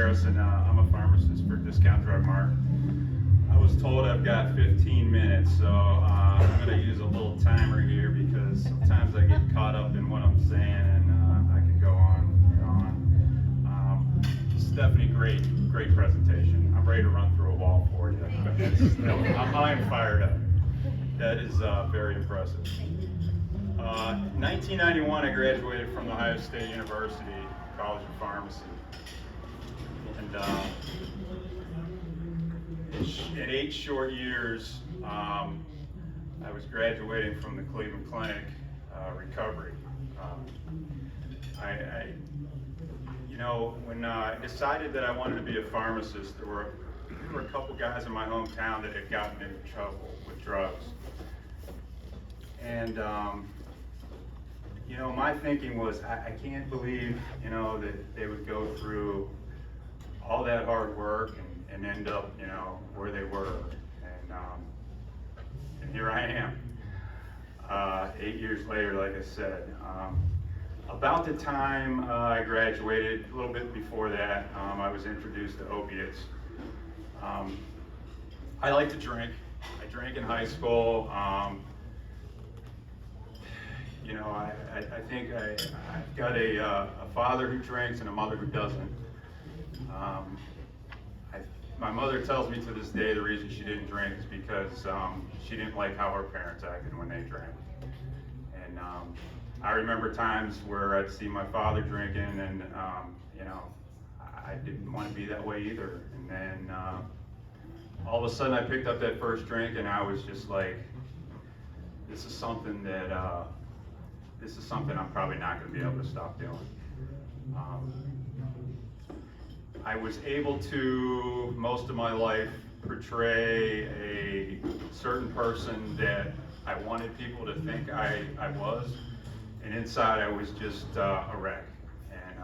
Jaros, and I'm a pharmacist for Discount Drug Mart. I was told I've got 15 minutes, so I'm going to use a little timer here because sometimes I get caught up in what I'm saying, and I can go on and on. Stephanie, great presentation. I'm ready to run through a wall for you. I'm fired up. That is very impressive. 1991, I graduated from the Ohio State University College of Pharmacy. And in 8 short years, I was graduating from the Cleveland Clinic recovery. When I decided that I wanted to be a pharmacist, there were a couple guys in my hometown that had gotten into trouble with drugs. And my thinking was, I can't believe, that they would go through all that hard work and end up, where they were. And here I am, 8 years later, like I said. About the time I graduated, a little bit before that, I was introduced to opiates. I like to drink. I drank in high school. I think I've got a father who drinks and a mother who doesn't. My mother tells me to this day the reason she didn't drink is because she didn't like how her parents acted when they drank. And I remember times where I'd see my father drinking, and I didn't want to be that way either. And then all of a sudden I picked up that first drink, and I was just like, this is something I'm probably not going to be able to stop doing. I was able to, most of my life, portray a certain person that I wanted people to think I was, and inside I was just a wreck. And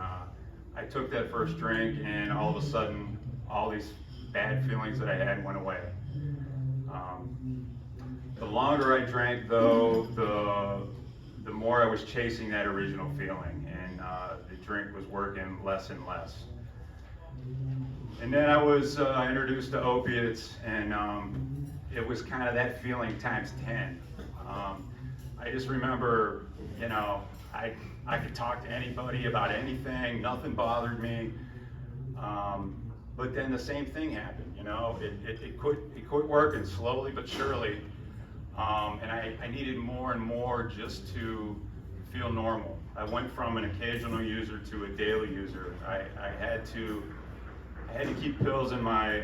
I took that first drink, and all of a sudden, all these bad feelings that I had went away. The longer I drank, though, the more I was chasing that original feeling, and the drink was working less and less. And then I was introduced to opiates, and it was kind of that feeling times 10. I just remember, I could talk to anybody about anything, nothing bothered me. But then the same thing happened, it quit working slowly but surely. And I needed more and more just to feel normal. I went from an occasional user to a daily user. I had to keep pills in my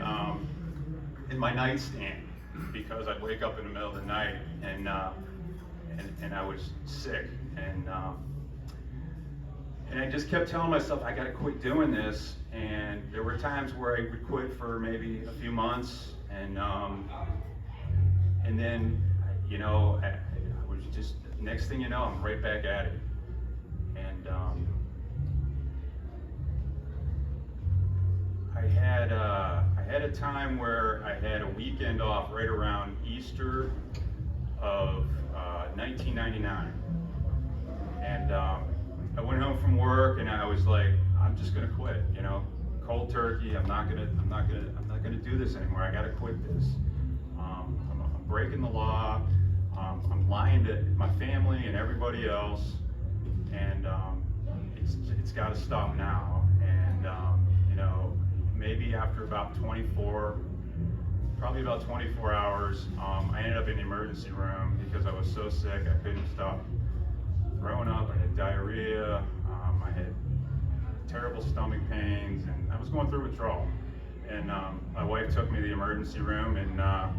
nightstand because I'd wake up in the middle of the night and I was sick, and I just kept telling myself I got to quit doing this. And there were times where I would quit for maybe a few months, and then I was just, next thing you know, I'm right back at it. And I had a time where I had a weekend off right around Easter of 1999, and I went home from work, and I was like, I'm just gonna quit, cold turkey. I'm not gonna do this anymore. I gotta quit this. I'm breaking the law. I'm lying to my family and everybody else, and it's got to stop now. And maybe after about 24 hours, I ended up in the emergency room because I was so sick I couldn't stop throwing up. I had diarrhea. I had terrible stomach pains, and I was going through withdrawal. And my wife took me to the emergency room, and I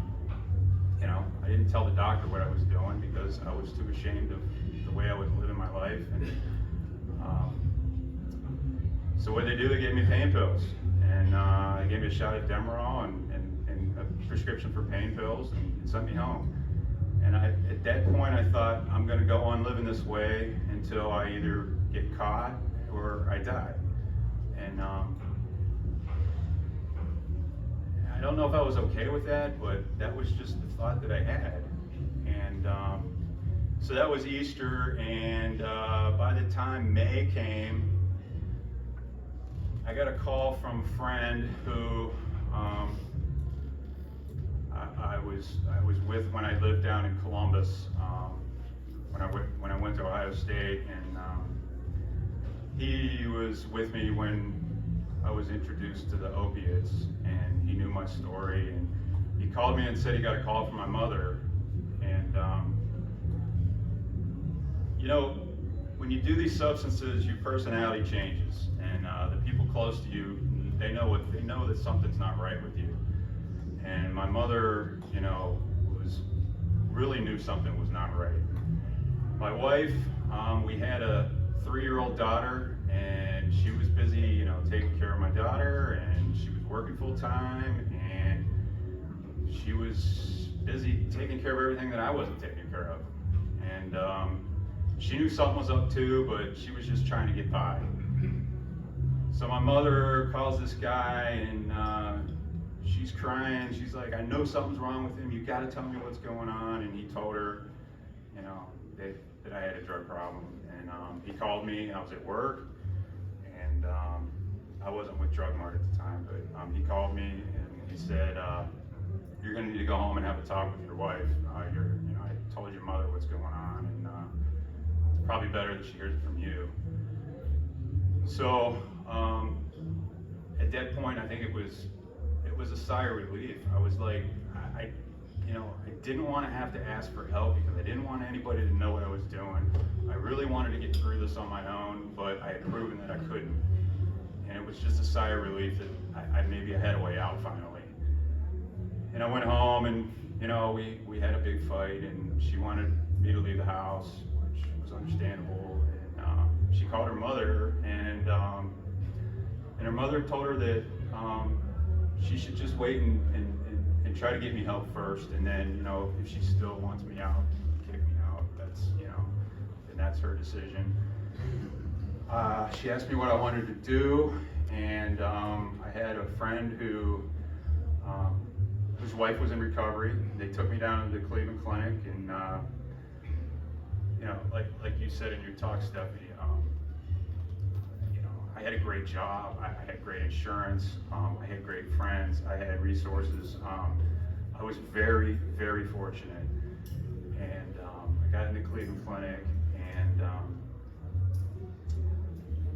didn't tell the doctor what I was doing because I was too ashamed of the way I was living my life. And so what did they do? They gave me pain pills, and they gave me a shot of Demerol and a prescription for pain pills, and sent me home. And at that point, I thought, I'm going to go on living this way until I either get caught or I die. And I don't know if I was okay with that, but that was just the thought that I had. And so that was Easter, and by the time May came, I I got a call from a friend who I was with when I lived down in Columbus, when I went to Ohio State, and he was with me when I was introduced to the opiates, and he knew my story, and he called me and said he got a call from my mother, and you know, when you do these substances, your personality changes, and the people close to you, they know that something's not right with you. And my mother, you know, really knew something was not right. My wife, we had a 3-year-old daughter, and she was busy, you know, taking care of my daughter, and she was working full time, and she was busy taking care of everything that I wasn't taking care of. And she knew something was up too, but she was just trying to get by. So my mother calls this guy, and she's crying. She's like, I know something's wrong with him. You got to tell me what's going on. And he told her, you know, that I had a drug problem. And he called me. I was at work, and I wasn't with Drug Mart at the time, but he called me and he said, you're going to need to go home and have a talk with your wife. You know, I told your mother what's going on, and it's probably better that she hears it from you. So at that point, I think it was a sigh of relief. I was like, I didn't want to have to ask for help because I didn't want anybody to know what I was doing. I really wanted to get through this on my own, but I had proven that I couldn't. And it was just a sigh of relief that maybe I had a way out finally. And I went home, and you know, we had a big fight, and she wanted me to leave the house, which was understandable. And she called her mother, and her mother told her that she should just wait and try to get me help first, and then, you know, if she still wants me out, kick me out. That's, you know, and that's her decision. She asked me what I wanted to do, and I had a friend whose wife was in recovery. They took me down to the Cleveland Clinic, and you know, like you said in your talk, Stephanie, you know, I had a great job. I had great insurance. I had great friends. I had resources. I was very, very fortunate, and I got into Cleveland Clinic, and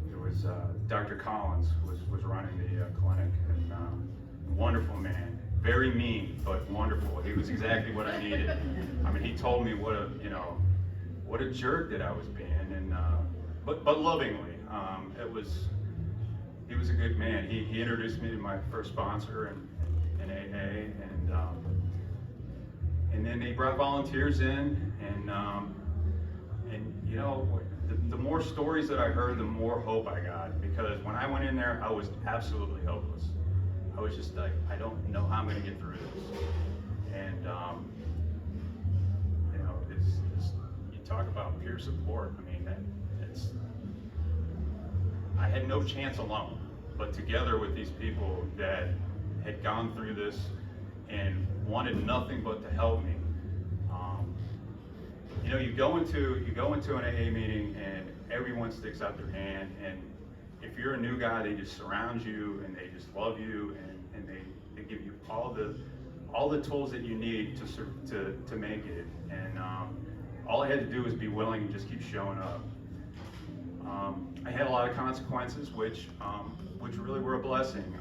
there was Dr. Collins was running the clinic, and wonderful man. Very mean, but wonderful. He was exactly what I needed. I mean, he told me what a jerk that I was being, and but lovingly. He was a good man. He introduced me to my first sponsor in AA, and then they brought volunteers in, and you know, the more stories that I heard, the more hope I got, because when I went in there, I was absolutely hopeless. I was just like, I don't know how I'm going to get through this. And you know, you talk about peer support. I mean, I had no chance alone, but together with these people that had gone through this and wanted nothing but to help me. You know, you go into an AA meeting, and everyone sticks out their hand, and if you're a new guy, they just surround you, and they just love you, and they give you all the tools that you need to make it. And all I had to do was be willing and just keep showing up. I had a lot of consequences, which really were a blessing.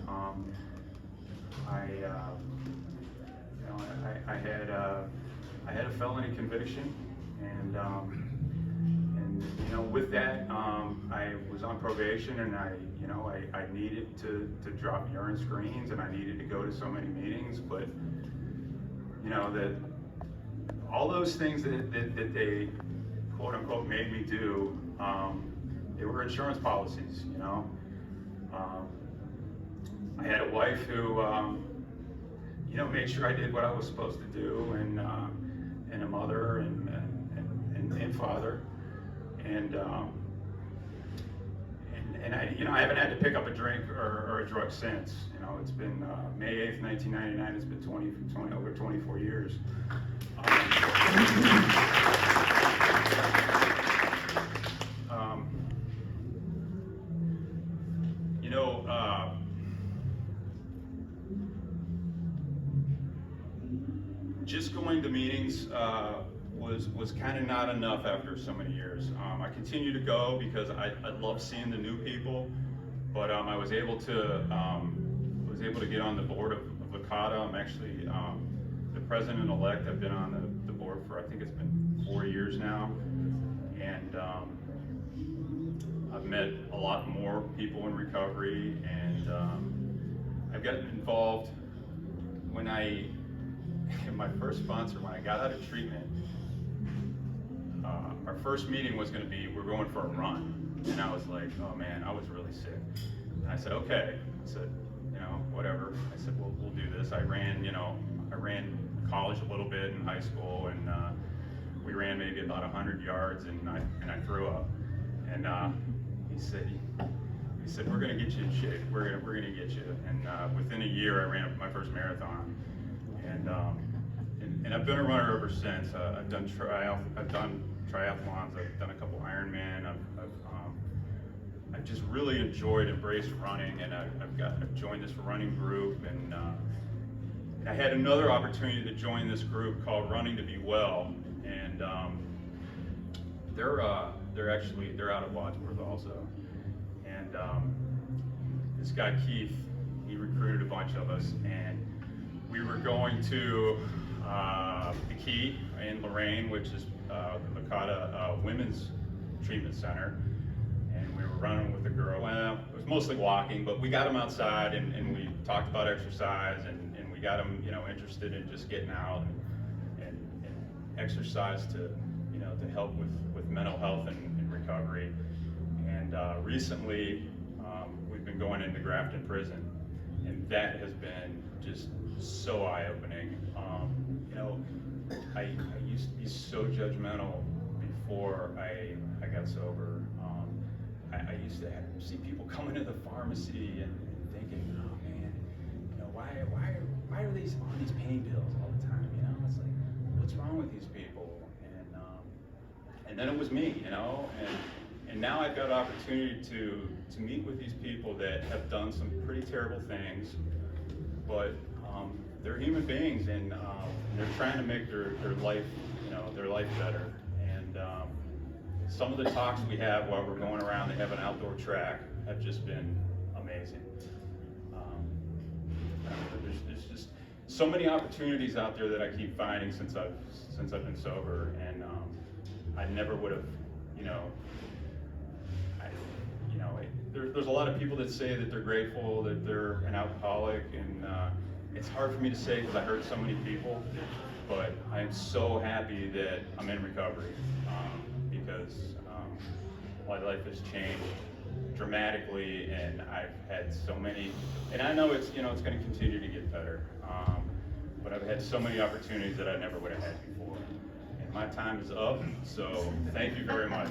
I had a felony conviction, and you know, with that, I was on probation, and I needed to drop urine screens, and I needed to go to so many meetings, but you know, that all those things that they quote unquote made me do, they were insurance policies, you know. I had a wife who, you know, made sure I did what I was supposed to do, and a mother and father, and I haven't had to pick up a drink or a drug since. You know, it's been May 8th, 1999. It's been over 24 years. You know, meetings was kind of not enough after so many years. I continue to go because I love seeing the new people, but I was able to get on the board of ARCHway. I'm actually the president-elect. I've been on the board for, I think it's been 4 years now, and I've met a lot more people in recovery, and I've gotten involved when my first sponsor, when I got out of treatment, our first meeting was going to be, we're going for a run. And I was like, oh man, I was really sick. And I said, okay. I said, whatever. I said, well, we'll do this. I ran college a little bit in high school, and we ran maybe about 100 yards, and I threw up. And he said, we're going to get you in shape. We're going to get you. And within a year, I ran my first marathon. And I've been a runner ever since. I've done triathlons. I've done a couple Ironman. I've just really embraced running, and I've joined this running group, and I had another opportunity to join this group called Running to Be Well, and they're out of Wadsworth also, and this guy Keith, he recruited a bunch of us, and we were going to the Key in Lorraine, which is the Lakota Women's Treatment Center, and we were running with a girl. Well, it was mostly walking, but we got them outside, and we talked about exercise, and we got them, interested in just getting out and exercise to help with mental health and recovery. And recently, we've been going into Grafton Prison, and that has been just so eye-opening. I used to be so judgmental before I got sober. I used to see people coming to the pharmacy and thinking, oh man, why are these on these pain pills all the time? It's like, what's wrong with these people? And then it was me, and now I've got an opportunity to meet with these people that have done some pretty terrible things, but they're human beings, and they're trying to make their life, their life better. And some of the talks we have while we're going around, they have an outdoor track, have just been amazing. There's just so many opportunities out there that I keep finding since I've been sober, and I never would have, there's a lot of people that say that they're grateful that they're an alcoholic, and it's hard for me to say because I hurt so many people, but I'm so happy that I'm in recovery, because my life has changed dramatically, and I've had so many, and I know it's going to continue to get better, but I've had so many opportunities that I never would have had before, and my time is up, so thank you very much.